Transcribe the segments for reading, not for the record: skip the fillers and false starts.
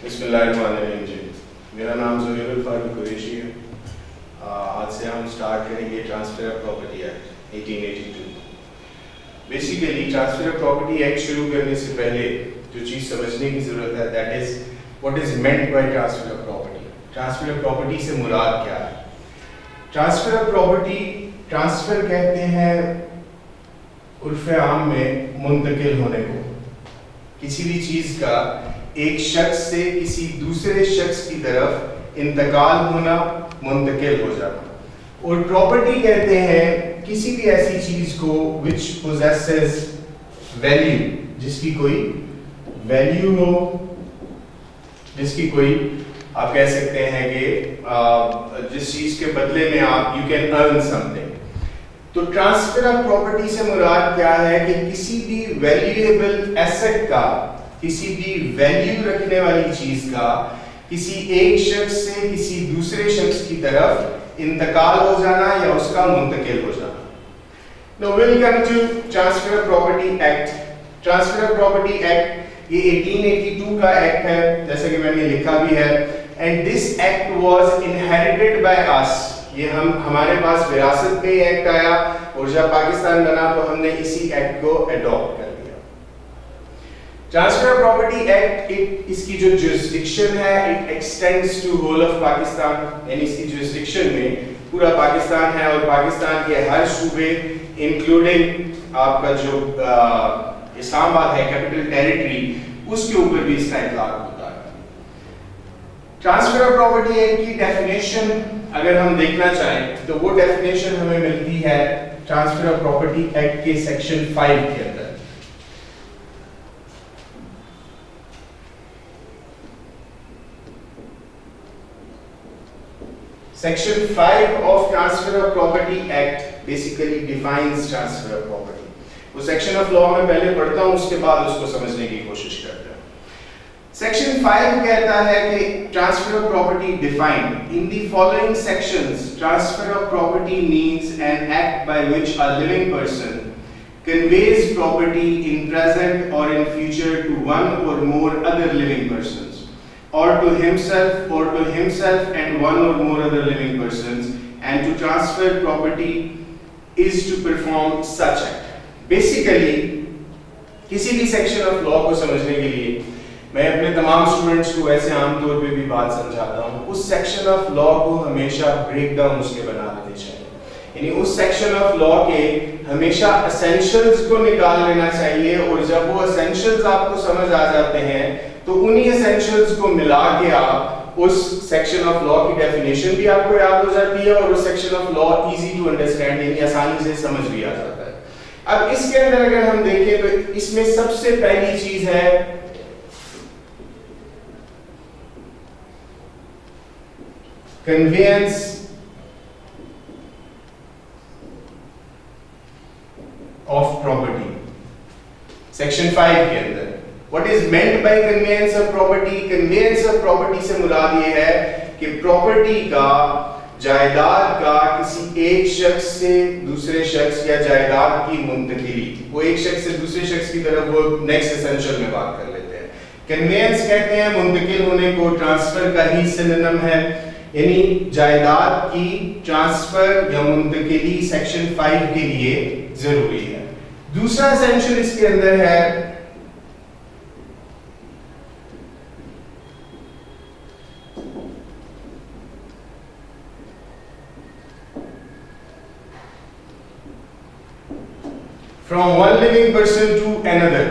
बिस्मिल्लाहिर्रहमानिर्रहीम जी। मेरा नाम ज़ुहैर फारूक कुरैशी है। आज से हम स्टार्ट करेंगे transfer of property act 1882। Basically transfer of property act शुरू करने से पहले जो चीज़ समझने की ज़रूरत है that is what is meant by transfer of property. Transfer of property से मुराद क्या है? ट्रांसफर ऑफ प्रॉपर्टी, ट्रांसफर कहते हैं उर्फ़े आम में मुंतकिल होने को, किसी भी चीज़ का एक शख्स से किसी दूसरे शख्स की तरफ इंतकाल होना, मुंतकिल हो जाना। और प्रॉपर्टी कहते हैं किसी भी ऐसी चीज को which possesses value, जिसकी कोई वैल्यू हो, जिसकी कोई आप कह सकते हैं कि जिस चीज के बदले में आप यू कैन अर्न समथिंग। तो ट्रांसफर ऑफ प्रॉपर्टी से मुराद क्या है कि किसी भी वैल्यूएबल एसेट का, किसी भी वैल्यू रखने वाली चीज का किसी एक शख्स से किसी दूसरे शख्स की तरफ इंतकाल हो जाना या उसका मुंतकिल हो जाना। Now we'll come to Transfer of Property Act. Transfer of Property Act ये 1882 का एक्ट है, जैसा कि मैंने लिखा भी है, and this act was inherited by us. ये हमारे पास विरासत में ये एक्ट आया और जब पाकिस्तान बना तो हमने इसी एक्ट को अडॉप्ट कर लिया। ट्रांसफर ऑफ प्रॉपर्टी एक्ट इसकी जो जुरिस्डिक्शन है it extends to whole of Pakistan, यानी इसकी जुरिस्डिक्शन में पूरा पाकिस्तान है और पाकिस्तान के हर सूबे इंक्लूडिंग आपका जो इस्लामाबाद है कैपिटल टेरिटरी, उसके ऊपर भी इसका इतलाक होता है। ट्रांसफर ऑफ प्रॉपर्टी एक्ट की डेफिनेशन अगर हम देखना चाहें तो वो डेफिनेशन हमें मिलती है ट्रांसफर ऑफ प्रॉपर्टी एक्ट के सेक्शन 5 के अंदर। Section 5 of Transfer of Property Act basically defines transfer of property. वो सेक्शन ऑफ लॉ में पहले पढ़ता हूँ, उसके बाद उसको समझने की कोशिश करते हैं। सेक्शन 5 कहता है कि transfer of property defined in the following sections, transfer of property means an act by which a living person conveys property in present or in future to one or more other living persons, or to himself and one or more other living persons, and to transfer property is to perform such act. Basically किसी भी section of law को समझने के लिए मैं अपने तमाम students को ऐसे आमतौर पे भी बात समझाता हूँ, उस सेक्शन ऑफ लॉ को हमेशा ब्रेक डाउन उसके बना लेने चाहिए, यानी उस सेक्शन ऑफ लॉ के हमेशा एसेंशियल्स को निकाल लेना चाहिए और जब वो एसेंशियल्स आपको समझ आ जाते हैं तो उन्हीं एसेंशियल्स को मिला के आप उस सेक्शन ऑफ लॉ की डेफिनेशन भी आपको याद हो जाती है और उस section of law easy to understand, यानी आसानी से समझ भी आ जाता है। अब इसके अंदर अगर हम देखें तो इसमें सबसे पहली चीज है कन्वेयंस ऑफ प्रॉपर्टी। सेक्शन 5 के अंदर What is meant by conveyance of property? Conveyance of property से मुराद ये है कि प्रॉपर्टी का, जायदाद का किसी एक शख्स से दूसरे शख्स या जायदाद की मुंतकिली, वो एक शख्स से दूसरे शख्स की तरफ वो नेक्स्ट एसेंशियल में बात कर लेते हैं। कन्वेयंस कहते हैं मुंतकिल होने को, ट्रांसफर का ही सिनोनिम है, यानी जायदाद की ट्रांसफर या मुंतकिली सेक्शन 5 के लिए जरूरी है। दूसरा एसेंशियल इसके अंदर है From one living person to another।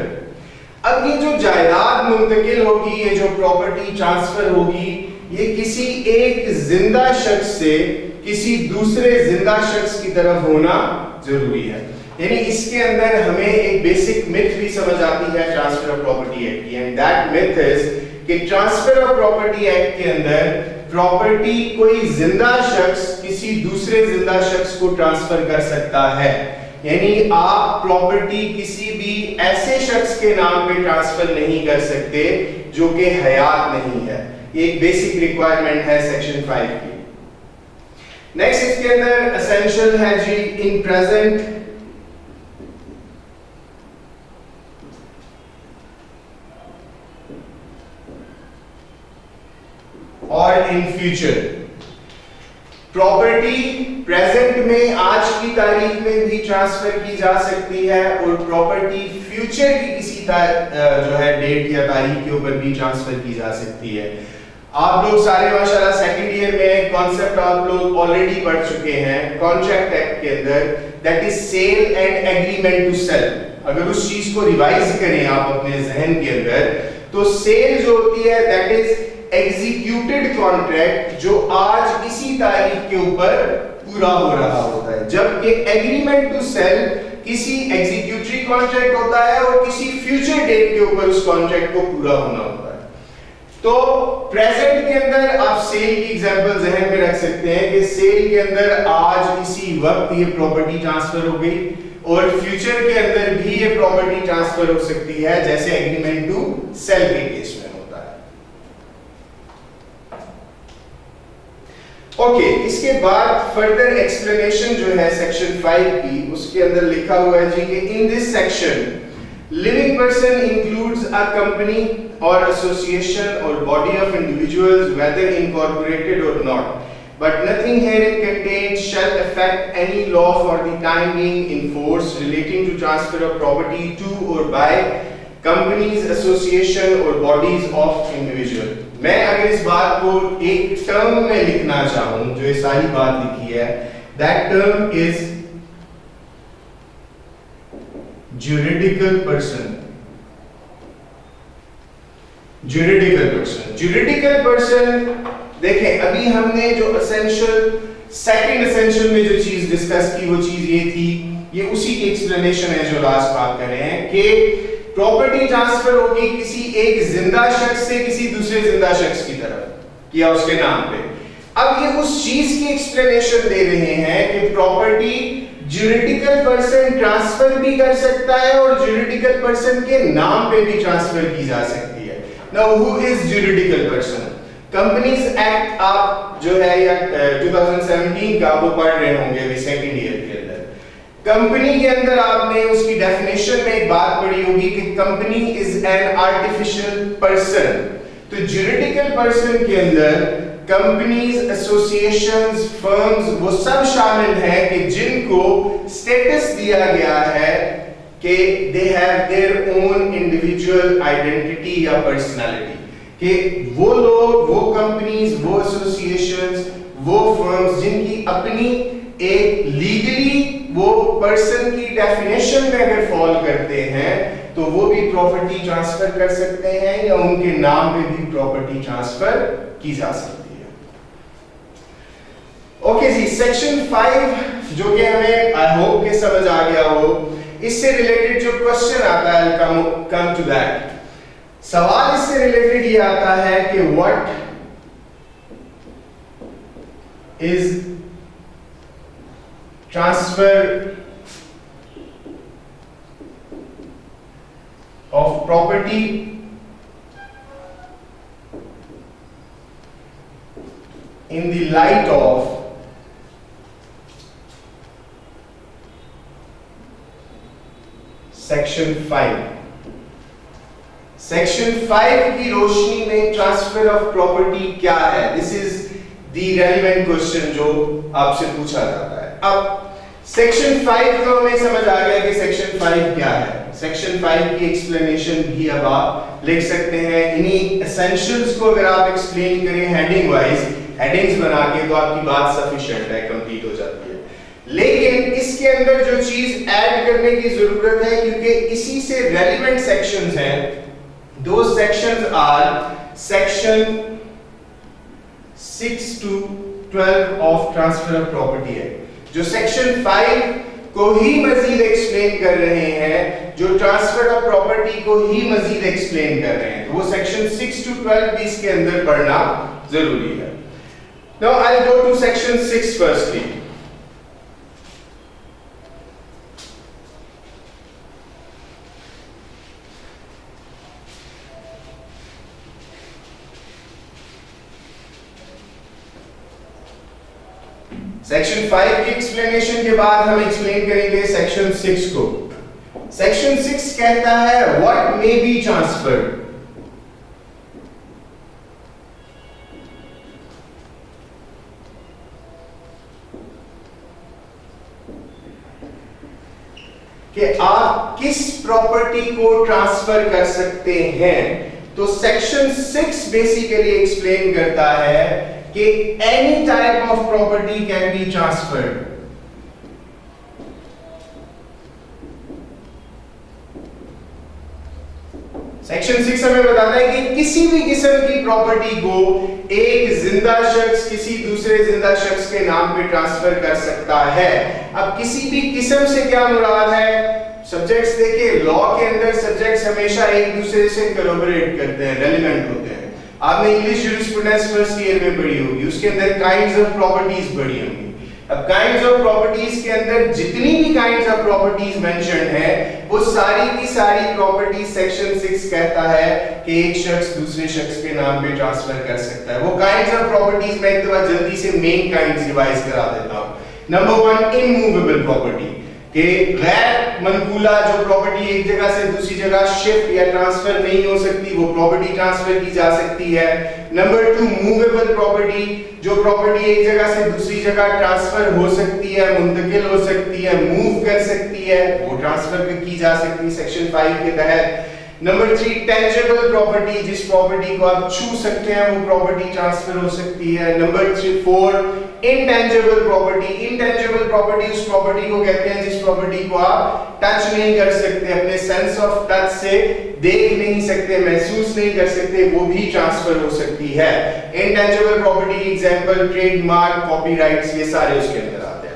अब ये जो जायदाद मुंतकिल होगी, ये जो प्रॉपर्टी ट्रांसफर होगी, ये किसी एक जिंदा शख्स से किसी दूसरे जिंदा शख्स की तरफ होना जरूरी है। यानी इसके अंदर हमें एक बेसिक मिथ भी समझ आती है ट्रांसफर ऑफ प्रॉपर्टी एक्ट की, एंड दैट मिथ इज कि ट्रांसफर ऑफ प्रॉपर्टी एक्ट के अंदर प्रॉपर्टी कोई जिंदा शख्स किसी दूसरे जिंदा शख्स को ट्रांसफर कर सकता है, यानी आप प्रॉपर्टी किसी भी ऐसे शख्स के नाम पे ट्रांसफर नहीं कर सकते जो कि हयात नहीं है। ये एक बेसिक रिक्वायरमेंट है सेक्शन 5 की। नेक्स्ट इसके अंदर एसेंशियल है जी इन प्रेजेंट, और इन फ्यूचर। प्रॉपर्टी प्रेजेंट में आज की तारीख में भी ट्रांसफर की जा सकती है और प्रॉपर्टी फ्यूचर की किसी जो है डेट या तारीख के ऊपर भी ट्रांसफर की जा सकती है। आप लोग सारे माशाल्लाह सेकंड ईयर में कॉन्सेप्ट आप लोग ऑलरेडी पढ़ चुके हैं कॉन्ट्रैक्ट एक्ट के अंदर, that is sale and agreement to sale. अगर उस चीज को रिवाइज करें आप अपने जहन के अंदर, तो सेल जो होती है दैट इज एग्जीक्यूटेड कॉन्ट्रैक्ट जो आज इसी तारीख के ऊपर पूरा हो रहा होता है, जबकि एग्रीमेंट टू सेल किसी एग्जीक्यूटरी कॉन्ट्रैक्ट होता है और किसी फ्यूचर डेट के ऊपर उस कॉन्ट्रैक्ट को पूरा होना होता है। तो प्रेजेंट के अंदर आप सेल की एग्जांपल जहन में रख सकते हैं कि सेल के अंदर आज इसी वक्त ये प्रॉपर्टी ट्रांसफर हो गई और फ्यूचर के अंदर भी ये प्रॉपर्टी ट्रांसफर हो सकती है जैसे एग्रीमेंट टू सेल के केस में होता है। ओके, इसके बाद फर्दर एक्सप्लेनेशन जो है सेक्शन 5 की, उसके अंदर लिखा हुआ है जी कि in this section living person includes a company or association or body of individuals whether incorporated or not, but nothing herein contained shall affect any law for the time being in force relating to transfer of property to or by companies, association or bodies of individual। मैं अगर इस बात को एक term में लिखना चाहूं, जो ये सारी बात लिखी है, that term is juridical person। Juridical person देखें, अभी हमने जो एसेंशियल सेकंड एसेंशियल में जो चीज डिस्कस की वो चीज ये थी, ये उसी की एक्सप्लेनेशन है जो लास्ट बात कर रहे हैं कि प्रॉपर्टी ट्रांसफर होगी किसी एक जिंदा शख्स से किसी दूसरे जिंदा शख्स की तरफ या उसके नाम पे। अब ये उस चीज की एक्सप्लेनेशन दे रहे हैं कि प्रॉपर्टी जुरिडिकल पर्सन ट्रांसफर भी कर सकता है और जुरिडिकल पर्सन के नाम पे भी ट्रांसफर की जा सकती है। Now who is juridical person? Companies Act आप जो है या 2017 का वो पढ़ रहे होंगे अभी सेकंड ईयर के अंदर। कंपनी के अंदर आपने उसकी डेफिनेशन में एक बात पढ़ी होगी कि company is an artificial person. तो जुरिडिकल पर्सन के अंदर कंपनीज, एसोसिएशंस, फर्म्स वो सब शामिल हैं कि जिनको स्टेटस दिया गया है कि they have their own individual identity या personality, कि वो लोग, वो कंपनीज, वो एसोसिएशंस, वो फर्म्स जिनकी अपनी एक लीगली वो पर्सन की डेफिनेशन में अगर फॉल करते हैं तो वो भी प्रॉपर्टी ट्रांसफर कर सकते हैं या उनके नाम पे भी प्रॉपर्टी ट्रांसफर की जा सकती है। ओके जी, सेक्शन 5 जो कि हमें आई होप के समझ आ गया हो, इससे रिलेटेड जो क्वेश्चन आता है कम टू दैट, सवाल इससे रिलेटेड ये आता है कि what is transfer of property in the light of section 5। Section 5 की रोशनी में ट्रांसफर ऑफ प्रॉपर्टी क्या है? This is the relevant question जो आपसे पूछा जाता है। अब सेक्शन 5 तो हमें समझ आ गया कि सेक्शन 5 क्या है। सेक्शन 5 की एक्सप्लेनेशन भी अब आप लिख सकते हैं। इन्हीं एसेंशियल्स को अगर आप एक्सप्लेन करें हेडिंग वाइज, हेडिंग्स बना के, तो आपकी बात सफिशिएंट है, कंप्लीट हो जाती है। लेकिन इसके अंदर जो चीज ऐड करने की जरूरत है, क्योंकि इसी से रेलेवेंट सेक्शंस हैं, दो sections are section 6 to 12 of transfer of property है, जो सेक्शन 5 को ही मजीद एक्सप्लेन कर रहे हैं, जो ट्रांसफर ऑफ प्रॉपर्टी को ही मजीद एक्सप्लेन कर रहे हैं। तो वो सेक्शन 6 to 12 भी इसके अंदर पढ़ना जरूरी है। Now I will go to section 6 firstly. Section 5 की एक्सप्लेनेशन के बाद हम एक्सप्लेन करेंगे सेक्शन 6 को। सेक्शन 6 कहता है व्हाट मे बी ट्रांसफर्ड। कि आप किस प्रॉपर्टी को ट्रांसफर कर सकते हैं, तो सेक्शन 6 बेसिकली एक्सप्लेन करता है कि any type of property can be transferred. Section 6 हमें बताता है कि किसी भी किस्म की प्रॉपर्टी को एक जिंदा शख्स किसी दूसरे जिंदा शख्स के नाम पे ट्रांसफर कर सकता है। अब किसी भी किस्म से क्या मुराद है? सब्जेक्ट्स देखिए, लॉ के अंदर सब्जेक्ट्स हमेशा एक दूसरे से कोलैबोरेट करते हैं, रेलेवेंट होते हैं। आपने इंग्लिश ज्यूरिस्प्रूडेंस फर्स्ट ईयर में पढ़ी होगी, उसके अंदर काइंड्स ऑफ प्रॉपर्टीज पढ़ी होंगी। अब काइंड्स ऑफ प्रॉपर्टीज के अंदर जितनी भी काइंड्स ऑफ प्रॉपर्टीज मेंशन्ड है, वो सारी की सारी प्रॉपर्टीज सेक्शन 6 कहता है कि एक शख्स दूसरे शख्स के नाम पे ट्रांसफर कर सकता है। वो काइंड्स ऑफ प्रॉपर्टीज में एक दफा जल्दी से मेन काइंड्स रिवाइज करा देता हूं। नंबर 1, इमूवेबल प्रॉपर्टी, कि गैर मनकूला जो प्रॉपर्टी एक जगह से दूसरी जगह शिफ्ट या ट्रांसफर नहीं हो सकती, वो प्रॉपर्टी ट्रांसफर की जा सकती है। नंबर 2, मूवेबल प्रॉपर्टी, जो प्रॉपर्टी एक जगह से दूसरी जगह ट्रांसफर हो सकती है, मुंतकिल हो सकती है, मूव कर सकती है, वो ट्रांसफर की जा सकती है सेक्शन 5 के तहत। नंबर 3, टेंजिबल प्रॉपर्टी, जिस प्रॉपर्टी को आप छू सकते हैं वो प्रॉपर्टी ट्रांसफर हो सकती है। Number 4, intangible property. Intangible property उस प्रॉपर्टी को कहते हैं जिस प्रॉपर्टी को आप टच नहीं कर सकते, अपने सेंस ऑफ टच से देख नहीं सकते, महसूस नहीं कर सकते, वो भी ट्रांसफर हो सकती है। Intangible property example trademark, copyrights, ये सारे उसके अंदर आते हैं।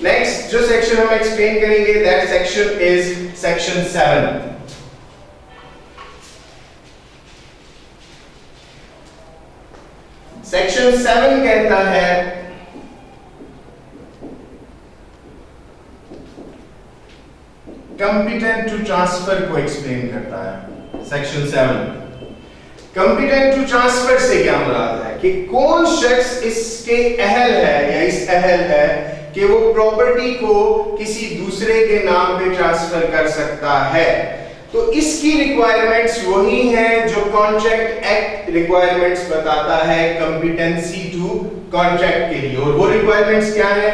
नेक्स्ट जो सेक्शन हम एक्सप्लेन करेंगे, that section is section 7। Section 7 कहता है कंपिटेंट टू ट्रांसफर को एक्सप्लेन करता है। सेक्शन 7 कंपिटेंट टू ट्रांसफर से क्या मुराद है कि कौन शख्स इसके अहल है या इस अहल है कि वो प्रॉपर्टी को किसी दूसरे के नाम पे ट्रांसफर कर सकता है। तो इसकी रिक्वायरमेंट्स वही हैं जो कॉन्ट्रैक्ट एक्ट रिक्वायरमेंट्स बताता है कंपिटेंसी टू कॉन्ट्रैक्ट के लिए। और वो रिक्वायरमेंट्स क्या है?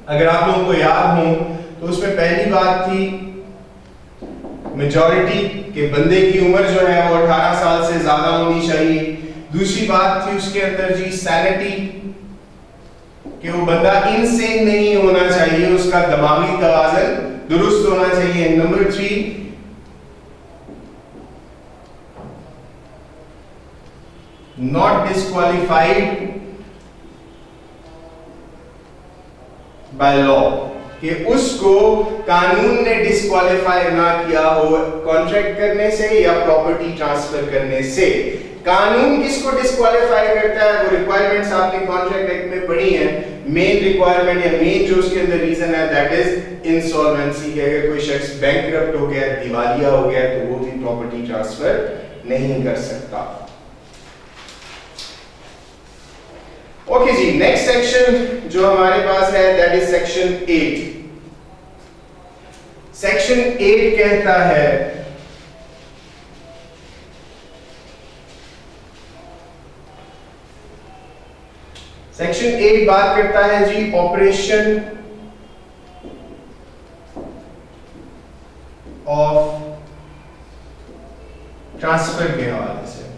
अगर आप लोगों को याद हो तो उसमें पहली बात थी मेजॉरिटी के बंदे की उम्र जो है वो 18 साल से ज्यादा होनी चाहिए। दूसरी बात थी उसके अंदर जी सैनिटी, कि वो बंदा इनसेन नहीं होना चाहिए, उसका दिमागी तवाज़ुन दुरुस्त होना चाहिए। Number 3, not disqualified by law, कि उसको कानून ने डिस्क्वालीफाई ना किया हो कॉन्ट्रैक्ट करने से या प्रॉपर्टी ट्रांसफर करने से। कानून किसको डिस्क्वालीफाई करता है? वो रिक्वायरमेंट्स आपने कॉन्ट्रैक्ट एक्ट में पढ़ी हैं। मेन रिक्वायरमेंट या मेन जो उसके अंदर रीजन है दैट इज इंसॉल्वेंसी, कि अगर कोई शख्स बैंकरप्ट हो गया, दिवालिया हो गया, तो वो भी प्रॉपर्टी ट्रांसफर नहीं कर सकता। ओके जी, नेक्स्ट सेक्शन जो हमारे पास है दैट इज सेक्शन 8। सेक्शन 8 कहता है सेक्शन 8 बात करता है जी ऑपरेशन ऑफ ट्रांसफर के हवाले से।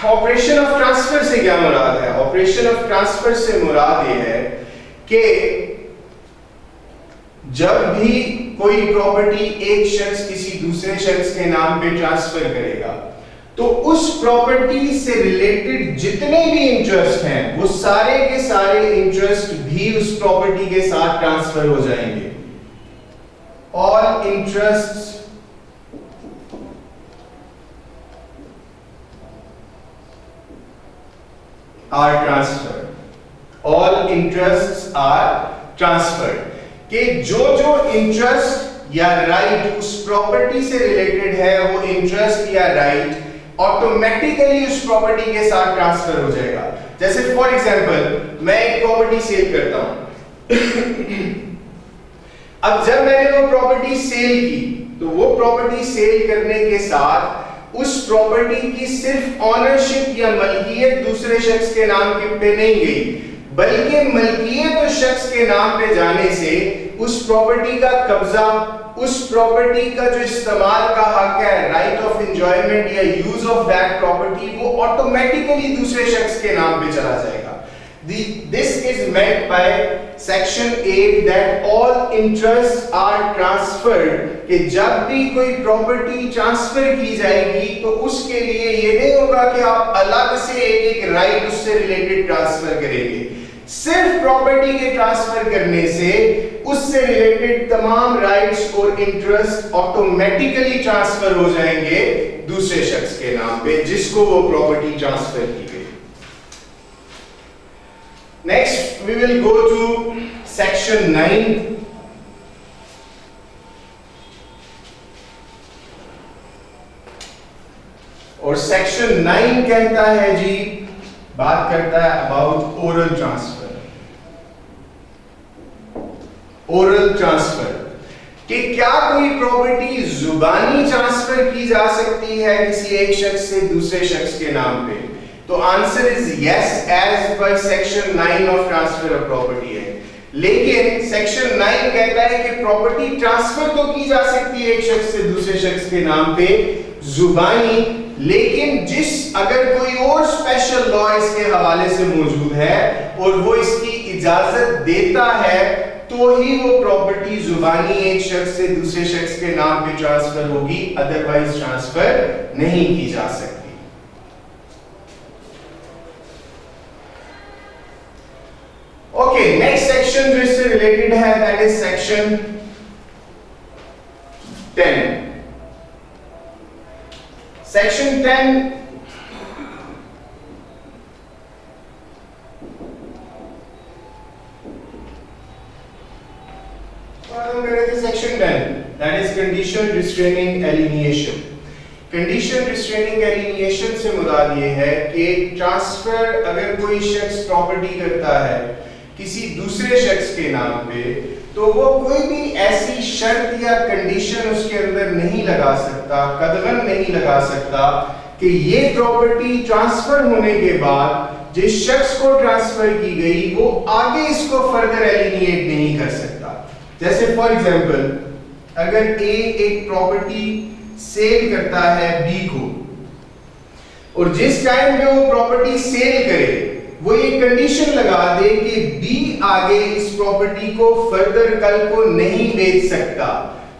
ऑपरेशन ऑफ ट्रांसफर से क्या मुराद है? ऑपरेशन ऑफ ट्रांसफर से मुराद यह है कि जब भी कोई प्रॉपर्टी एक शख्स किसी दूसरे शख्स के नाम पे ट्रांसफर करेगा तो उस प्रॉपर्टी से रिलेटेड जितने भी इंटरेस्ट हैं वो सारे के सारे इंटरेस्ट भी उस प्रॉपर्टी के साथ ट्रांसफर हो जाएंगे। All interests are transferred. All interests are transferred, कि जो जो इंटरेस्ट या राइट उस प्रॉपर्टी से रिलेटेड है वो इंटरेस्ट या राइट ऑटोमेटिकली उस प्रॉपर्टी के साथ ट्रांसफर हो जाएगा। जैसे फॉर एग्जांपल मैं एक प्रॉपर्टी सेल करता हूं अब जब मैंने वो प्रॉपर्टी सेल की तो वो प्रॉपर्टी सेल करने के साथ उस प्रॉपर्टी की सिर्फ ऑनरशिप या मलकियत दूसरे शख्स के नाम के पे नहीं गई, बल्कि मलकियत उस शख्स के नाम पे जाने से उस प्रॉपर्टी का कब्जा, उस प्रॉपर्टी का जो इस्तेमाल का हक है, राइट ऑफ एंजॉयमेंट या यूज ऑफ दैट प्रॉपर्टी, वो ऑटोमेटिकली दूसरे शख्स के नाम पे चला जाएगा। This is meant by section 8 that all interests are transferred, कि जब भी कोई प्रॉपर्टी ट्रांसफर की जाएगी तो उसके लिए ये नहीं होगा कि आप अलग से एक एक राइट उससे रिलेटेड ट्रांसफर करेंगे। सिर्फ प्रॉपर्टी के ट्रांसफर करने से उससे रिलेटेड तमाम राइट्स और इंटरेस्ट ऑटोमेटिकली ट्रांसफर हो जाएंगे दूसरे शख्स के नाम पे जिसको वो प्रॉपर्टी ट्रांसफर की गई। Next, we will go to section 9. और section 9 कहता है जी, बात करता है about oral transfer. Oral transfer कि क्या कोई प्रॉपर्टी जुबानी ट्रांसफर की जा सकती है किसी एक शख्स से दूसरे शख्स के नाम पे? तो answer is yes, as per section 9 of transfer of property है। लेकिन सेक्शन 9 कहता है कि प्रॉपर्टी ट्रांसफर तो की जा सकती है एक शख्स से दूसरे शख्स के नाम पे जुबानी, लेकिन अगर कोई और स्पेशल लॉ इसके हवाले से मौजूद है और वो इसकी इजाजत देता है तो ही वो प्रॉपर्टी जुबानी एक शख्स से दूसरे शख्स के नाम पे ट्रांसफर होगी, अदरवाइज ट्रांसफर नहीं की जा सकती। ओके, नेक्स्ट सेक्शन जो इससे रिलेटेड है that is section 10। Section 10 section 10 that is condition restraining alienation. Condition restraining alienation से मुराद ये है कि ट्रांसफर अगर कोई शख्स प्रॉपर्टी करता है किसी दूसरे शख्स के नाम पे तो वो कोई भी ऐसी शर्त या कंडीशन उसके अंदर नहीं लगा सकता, कदगन नहीं लगा सकता कि ये प्रॉपर्टी ट्रांसफर होने के बाद जिस शख्स को ट्रांसफर की गई वो आगे इसको फर्दर एलिनिएट नहीं कर सकता। जैसे फॉर एग्जांपल, अगर ए एक प्रॉपर्टी सेल करता है बी को और जिस टाइम पे वो प्रॉपर्टी सेल करे वो ये कंडीशन लगा दे कि बी आगे इस प्रॉपर्टी को फर्दर कल को नहीं बेच सकता,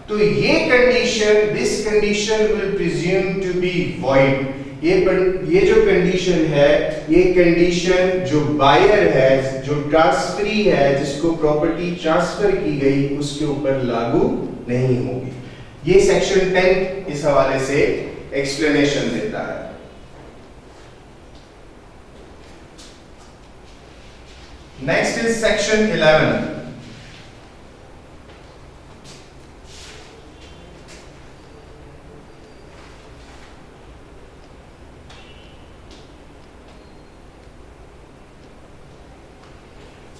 तो ये condition, this condition will presume to be void. ये जो कंडीशन है, ये कंडीशन जो बायर है, जो ट्रांसफरी है, जिसको प्रॉपर्टी ट्रांसफर की गई उसके ऊपर लागू नहीं होगी। ये सेक्शन 10 इस हवाले से एक्सप्लेनेशन देता है। Next is section 11.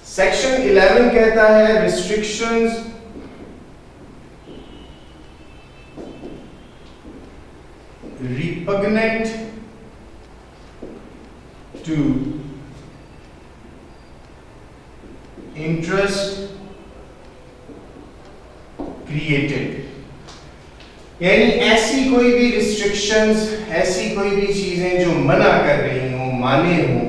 Section 11 कहता है restrictions repugnant to interest created, यानी ऐसी कोई भी रिस्ट्रिक्शंस, ऐसी कोई भी चीजें जो मना कर रही हो, माने हो,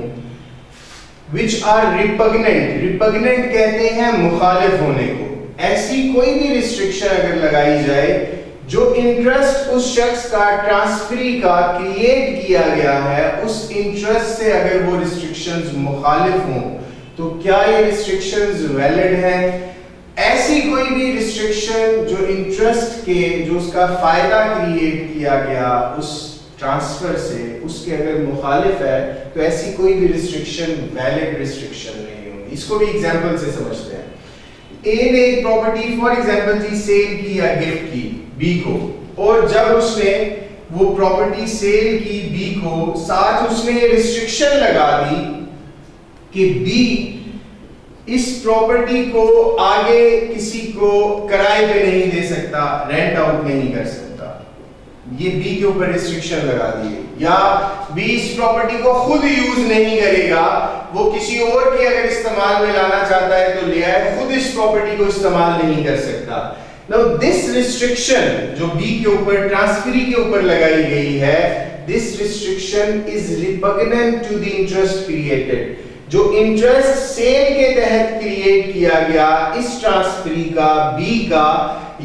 which are repugnant, repugnant कहते हैं मुखालिफ होने को। ऐसी कोई भी रिस्ट्रिक्शन अगर लगाई जाए जो इंटरेस्ट उस शख्स का ट्रांसफरी का क्रिएट किया गया है, उस इंटरेस्ट से अगर वो रिस्ट्रिक्शंस मुखालिफ हों तो क्या ये रिस्ट्रिक्शंस वैलिड हैं? ऐसी कोई भी रिस्ट्रिक्शन जो इंटरेस्ट के, जो उसका फायदा क्रिएट किया गया उस ट्रांसफर से, उसके अगर मुखालिफ है तो ऐसी कोई भी रिस्ट्रिक्शन वैलिड रिस्ट्रिक्शन नहीं होगी। इसको भी एग्जांपल से समझते हैं। ए ने एक प्रॉपर्टी फॉर एग्जांपल जी सेल की या गिफ्ट की बी को, और जब उसने वो प्रॉपर्टी सेल की बी को, साथ उसने रिस्ट्रिक्शन लगा दी कि बी इस प्रॉपर्टी को आगे किसी को किराए पे नहीं दे सकता, रेंट आउट नहीं कर सकता। ये बी के ऊपर रिस्ट्रिक्शन लगा दिए, या बी इस प्रॉपर्टी को खुद यूज नहीं करेगा, वो किसी और के अगर इस्तेमाल में लाना चाहता है तो ले आए, खुद इस प्रॉपर्टी को इस्तेमाल नहीं कर सकता। नाउ दिस रिस्ट्रिक्शन जो बी के ऊपर ट्रांसफरी के ऊपर लगाई गई है, this restriction is repugnant to the interest created. जो इंटरेस्ट सेल के तहत क्रिएट किया गया इस ट्रांसफरी का, बी का,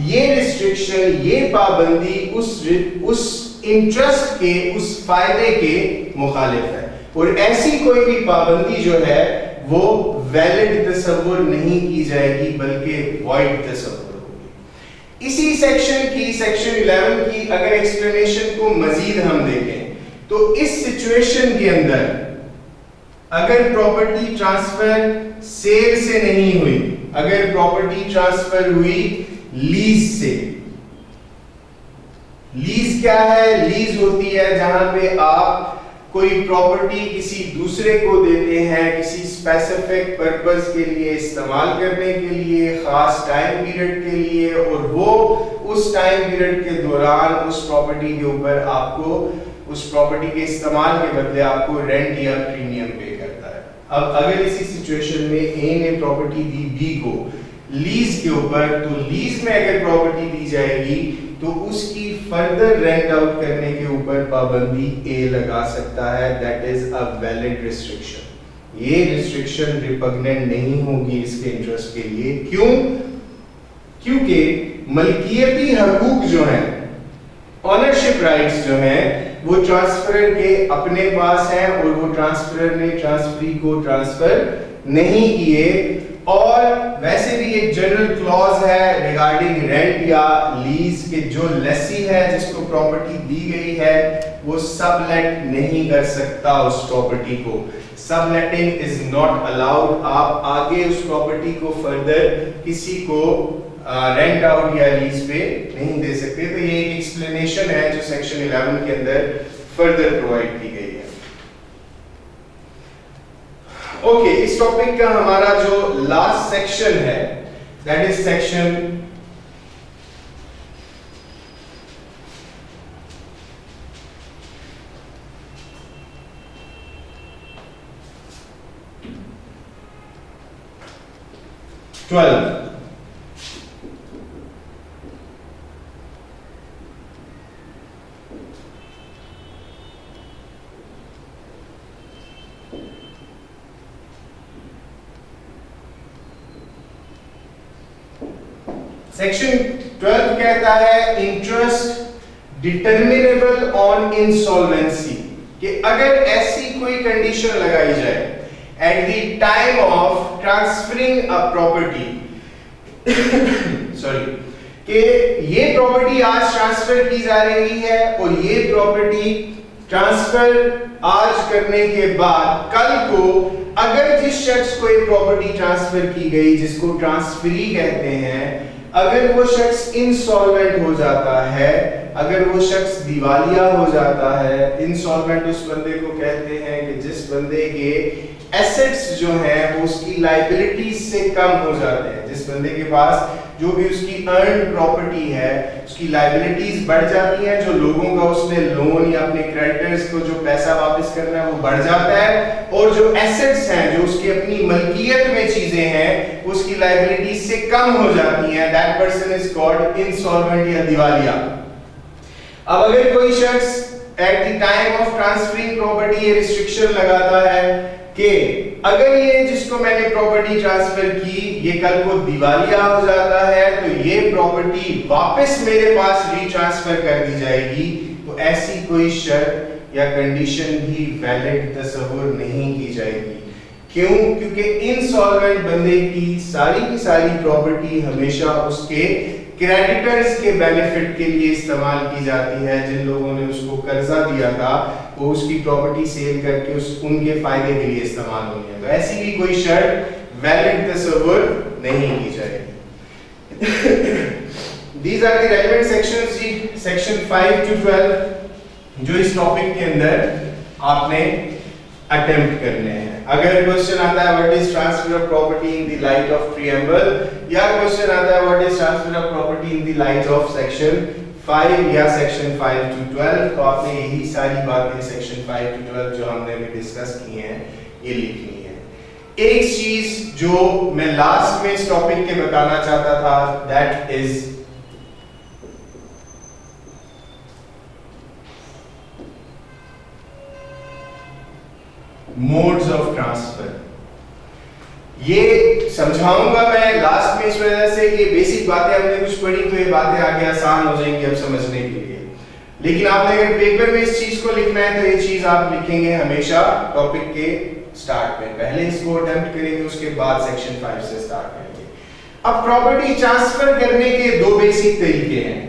ये रिस्ट्रिक्शन, ये पाबंदी उस इंटरेस्ट के, उस फायदे के मुखालिफ है, और ऐसी कोई भी पाबंदी जो है वो वैलिड तस्वुर नहीं की जाएगी बल्कि वॉइड तस्वुर होगी। इसी सेक्शन की, सेक्शन 11 की अगर एक्सप्लेनेशन को मजीद हम देखें तो इस सिचुएशन के अंदर अगर प्रॉपर्टी ट्रांसफर सेल से नहीं हुई, अगर प्रॉपर्टी ट्रांसफर हुई लीज से। लीज क्या है? लीज होती है जहां पे आप कोई प्रॉपर्टी किसी दूसरे को देते हैं किसी स्पेसिफिक पर्पस के लिए, इस्तेमाल करने के लिए, खास टाइम पीरियड के लिए, और वो उस टाइम पीरियड के दौरान उस प्रॉपर्टी के ऊपर आपको, उस प्रॉपर्टी के इस्तेमाल के बदले आपको रेंट या प्रीमियम पे करता है। अब अगर इसी सिचुएशन में ए ने प्रॉपर्टी दी बी को लीज के ऊपर, तो लीज में अगर प्रॉपर्टी दी जाएगी तो उसकी फर्दर रेंट आउट करने के ऊपर पाबंदी ए लगा सकता है। That is a valid restriction. ये रिस्ट्रिक्शन रिपग्नेंट नहीं होगी इसके इंटरेस्ट के लिए। क्यों? क्योंकि मलकियती हकूक जो हैं, ऑनरशिप राइट्स जो हैं, वो ट्रांसफरर के अपने पास हैं और वो ट्रांसफरर ने ट्रांसफरी को ट्रांसफर नहीं किए। और वैसे भी एक जनरल क्लॉज है रिगार्डिंग रेंट या लीज के जो लेसी है जिसको प्रॉपर्टी दी गई है वो सबलेट नहीं कर सकता उस प्रॉपर्टी को। Subletting is not allowed. आप आगे उस प्रॉपर्टी को फर्दर किसी को रेंट आउट या लीज पे नहीं दे सकते। तो ये एक एक्सप्लेनेशन है जो सेक्शन 11 के अंदर फर्दर प्रोवाइड की गई है। ओके, इस टॉपिक का हमारा जो लास्ट सेक्शन है दैट इज सेक्शन 12। सेक्शन 12 कहता है इंटरेस्ट डिटर्मिनेबल ऑन इंसॉल्वेंसी, कि अगर ऐसी कोई कंडीशन लगाई जाए at the time of transferring a property sorry, कि ये प्रॉपर्टी आज ट्रांसफर की जा रही है और ये प्रॉपर्टी ट्रांसफर आज करने के बाद कल को अगर जिस शख्स को ये प्रॉपर्टी ट्रांसफर की गई, जिसको ट्रांसफरी कहते हैं, अगर वो शख्स इंसॉल्वेंट हो जाता है, अगर वो शख्स दिवालिया हो जाता है। इंसॉल्वेंट उस बंदे को कहते हैं कि जिस बंदे के एसेट्स जो हैं वो उसकी लायबिलिटीज से कम हो जाते हैं, जिस बंदे के पास जो भी उसकी अर्न प्रॉपर्टी है उसकी लायबिलिटीज बढ़ जाती हैं, जो लोगों का उसने लोन या अपने क्रेडिटर्स को जो पैसा वापस करना है वो बढ़ जाता है, और जो एसेट्स हैं जो उसकी अपनी मलकियत में चीजें हैं उसकी लायबिलिटीज से कम हो जाती हैं। That person is called insolvent या दिवालिया। अब अगर कोई शख्स at the time of transferring property ये रिस्ट्रिक्शन लगाता है कि अगर ये जिसको मैंने प्रॉपर्टी ट्रांसफर की ये कल को दिवालिया हो जाता है तो ये प्रॉपर्टी वापस मेरे पास रीट्रांसफर कर दी जाएगी, तो ऐसी कोई शर्त या कंडीशन भी वैलिड तस्वुर नहीं की जाएगी। क्यों? क्योंकि इंसॉल्वेंट बंदे की सारी प्रॉपर्टी हमेशा उसके क्रेडिटर्स के बेनिफिट के लिए इस्तेमाल की जाती है। जिन लोगों ने उसको कर्जा दिया था वो उसकी प्रॉपर्टी सेल करके उनके फायदे के लिए इस्तेमाल होनी है, तो ऐसी भी कोई शर्त वैलिड तस्वुर नहीं की जाएगी। These are the relevant sections ji, section 5 to 12 जो इस टॉपिक के अंदर आपने अटेम्प्ट करने हैं। अगर क्वेश्चन आता है what is transfer of property in the light of preamble, या क्वेश्चन आता है what is transfer of property in the light of section 5 या सेक्शन 5 to 12, तो आपने यही सारी बातें सेक्शन 5 to 12 जो हमने अभी डिस्कस की हैं ये लिखनी है। एक चीज जो मैं लास्ट में इस टॉपिक के बताना चाहता था, that is modes of transfer. ये समझाऊंगा मैं लास्ट में इस वजह से कि बेसिक बातें हमने कुछ पढ़ी तो ये बातें आगे आसान हो जाएंगी अब समझने के लिए। लेकिन आपने अगर पेपर में इस चीज को लिखना है तो ये चीज आप लिखेंगे हमेशा टॉपिक के स्टार्ट में, पहले इसको अटेम्प्ट करेंगे उसके बाद सेक्शन 5 से स्टार्ट करेंगे। अब प्रॉपर्टी ट्रांसफर करने के दो बेसिक तरीके हैं,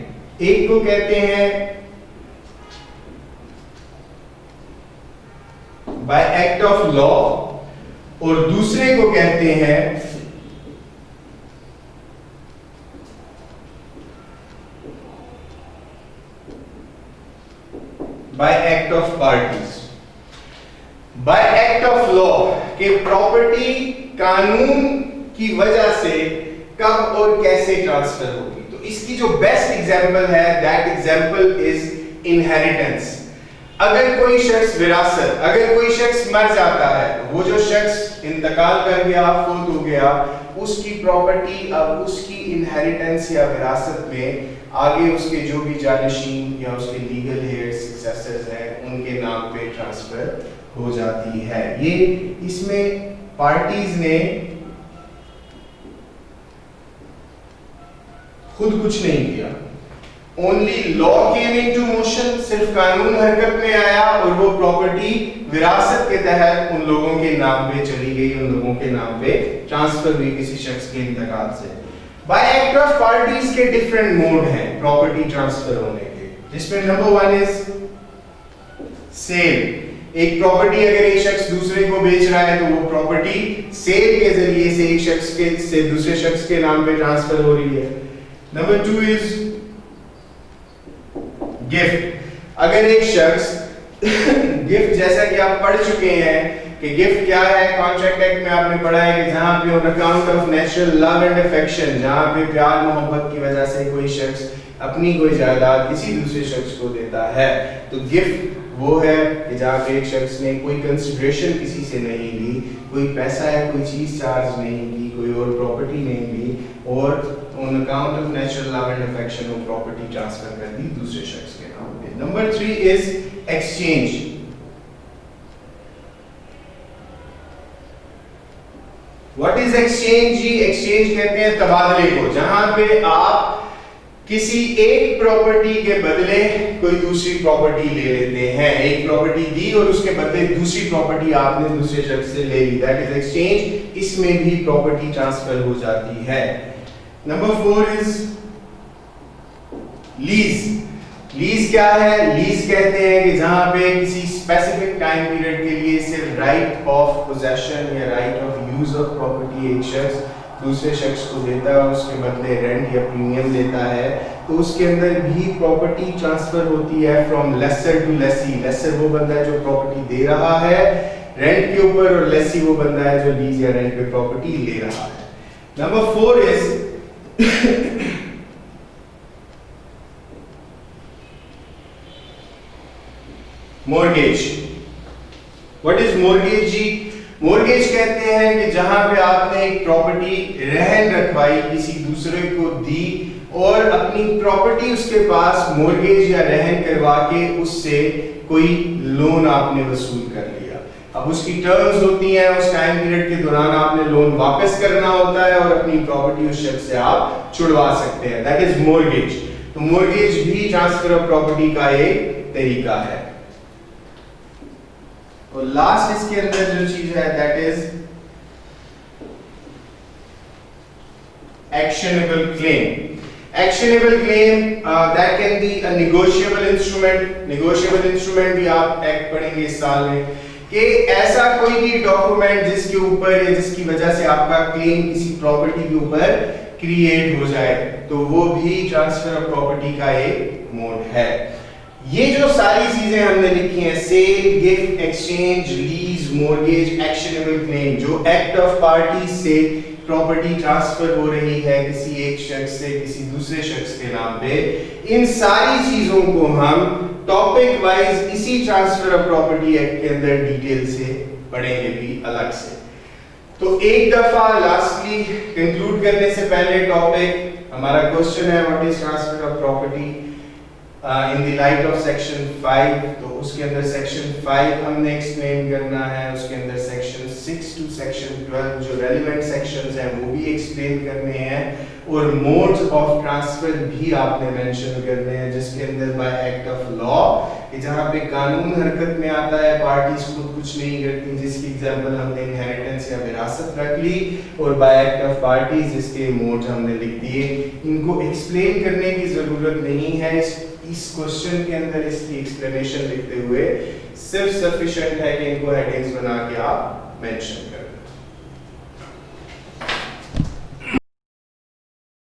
एक को कहते हैं बाय एक्ट ऑफ लॉ और दूसरे को कहते हैं bye act of parties. Bye act of law के प्रॉपर्टी कानून की वजह से कब और कैसे ट्रांसफर होगी, तो इसकी जो बेस्ट एग्जांपल है दैट एग्जांपल इज इनहेरिटेंस। अगर कोई शख्स विरासत, अगर कोई शख्स मर जाता है तो वो जो शख्स इंतकाल कर गया, फौत हो गया, उसकी प्रॉपर्टी अब उसकी इनहेरिटेंस या विरासत में आगे उसके जो भी जानशीन या उसके लीगल हेयर्स, सक्सेसर्स हैं उनके नाम पे ट्रांसफर हो जाती है। ये इसमें पार्टीज ने खुद कुछ नहीं किया, only law came into motion, सिर्फ कानून हरकत में आया और वो प्रॉपर्टी विरासत के तहत उन लोगों के नाम पे चली गई, उन लोगों के नाम पे ट्रांसफर हुई किसी शख्स के इंतकाल से। बाय एक्ट ऑफ पार्टीज के डिफरेंट मोड हैं प्रॉपर्टी ट्रांसफर होने के, जिसमें नंबर 1 इज सेल। एक प्रॉपर्टी अगर एक शख्स दूसरे को बेच रहा है तो वो प्रॉपर्टी सेल के जरिए से एक शख्स के से दूसरे शख्स के नाम पे ट्रांसफर हो रही है। Number 2 is gift. अगर एक शख्स गिफ्ट, जैसा कि आप पढ़ चुके हैं कि गिफ्ट क्या है, कॉन्ट्रैक्ट एक्ट में आपने पढ़ा है कि जहां पे on account of natural love and affection, जहां पे प्यार मोहब्बत की वजह से कोई शख्स अपनी कोई जायदाद किसी दूसरे शख्स को देता है, तो गिफ्ट वो है कि जहां पे एक शख्स ने कोई कंसिडरेशन किसी से नहीं ली, कोई पैसा या कोई चीज चार्ज नहीं की, कोई और प्रॉपर्टी नहीं ली और on account of natural love and affection वो प्रॉपर्टी ट्रांसफर कर दी दूसरे शख्स के नाम पे। Number 3 is exchange. What is exchange जी? एक्सचेंज कहते हैं तबादले को, जहां पे आप किसी एक प्रॉपर्टी के बदले कोई दूसरी प्रॉपर्टी ले लेते हैं। एक प्रॉपर्टी दी और उसके बदले दूसरी प्रॉपर्टी आपने दूसरे शख्स से ले ली, दैट इज एक्सचेंज। इसमें भी प्रॉपर्टी ट्रांसफर हो जाती है। Number 4 is lease. लीज क्या है? लीज कहते हैं कि जहां पे किसी स्पेसिफिक टाइम पीरियड के लिए सिर्फ राइट ऑफ पोजेशन या right of use of property एक शख्स दूसरे शख्स को देता है, उसके बदले रेंट या प्रीमियम देता है, तो उसके अंदर भी प्रॉपर्टी ट्रांसफर होती है from lessor to lessee. Lessor वो बंदा है जो प्रॉपर्टी दे रहा है रेंट के ऊपर और लेसी वो बंदा है जो लीज या रेंट पे प्रॉपर्टी ले रहा है। Number 4 is mortgage. What is mortgage जी? मॉर्गेज कहते हैं कि जहां पे आपने एक प्रॉपर्टी रहन रखवाई, किसी दूसरे को दी और अपनी प्रॉपर्टी उसके पास मॉर्गेज या रहन करवा के उससे कोई लोन आपने वसूल कर लिया। अब उसकी टर्म्स होती हैं, उस टाइम पीरियड के दौरान आपने लोन वापस करना होता है और अपनी प्रॉपर्टी उस शख्स से आप छुड़वा सकते हैं, दैट इज मॉर्गेज। तो मॉर्गेज भी ट्रांसफर ऑफ प्रॉपर्टी का एक तरीका है। और लास्ट इसके अंदर जो चीज है that is actionable claim. Actionable claim that can be a negotiable instrument. Negotiable instrument भी आप एक्ट पढ़ेंगे इस साल में कि ऐसा कोई भी डॉक्यूमेंट जिसके ऊपर या जिसकी वजह से आपका क्लेम किसी प्रॉपर्टी के ऊपर क्रिएट हो जाए, तो वो भी ट्रांसफर ऑफ प्रॉपर्टी का एक मोड है। ये जो सारी चीजें हमने लिखी हैं, sale, gift, exchange, lease, mortgage, actionable claim, जो एक्ट ऑफ पार्टी से प्रॉपर्टी ट्रांसफर हो रही है किसी एक शख्स से किसी दूसरे शख्स के नाम पे, इन सारी चीजों को हम टॉपिक वाइज इसी ट्रांसफर ऑफ प्रॉपर्टी एक्ट के अंदर डिटेल से पढ़ेंगे भी अलग से। तो एक दफा लास्टली कंक्लूड करने से पहले टॉपिक हमारा क्वेश्चन है what is transfer of property in the light of section 5। तो उसके अंदर सेक्शन 5 हमने एक्सप्लेन करना है, उसके अंदर सेक्शन 6 टू सेक्शन 12 जो रेलेवेंट सेक्शंस हैं वो भी एक्सप्लेन करने हैं, और मोड्स ऑफ ट्रांसफर भी आपने मेंशन करने हैं, जिसके अंदर बाय एक्ट ऑफ लॉ कि जहां पे कानून हरकत में आता है, पार्टीज खुद कुछ नहीं करती, जिसकी एग्जांपल हमने इनहेरिटेंस या विरासत रख ली, और बाय एक्ट ऑफ पार्टीज जिसके मोड्स हमने लिख दिए। इनको एक्सप्लेन करने की जरूरत नहीं है, इस क्वेश्चन के अंदर इसकी एक्सप्लेनेशन लिखते हुए सिर्फ सफिशिएंट है कि इनको हेडिंग्स बना के आप मेंशन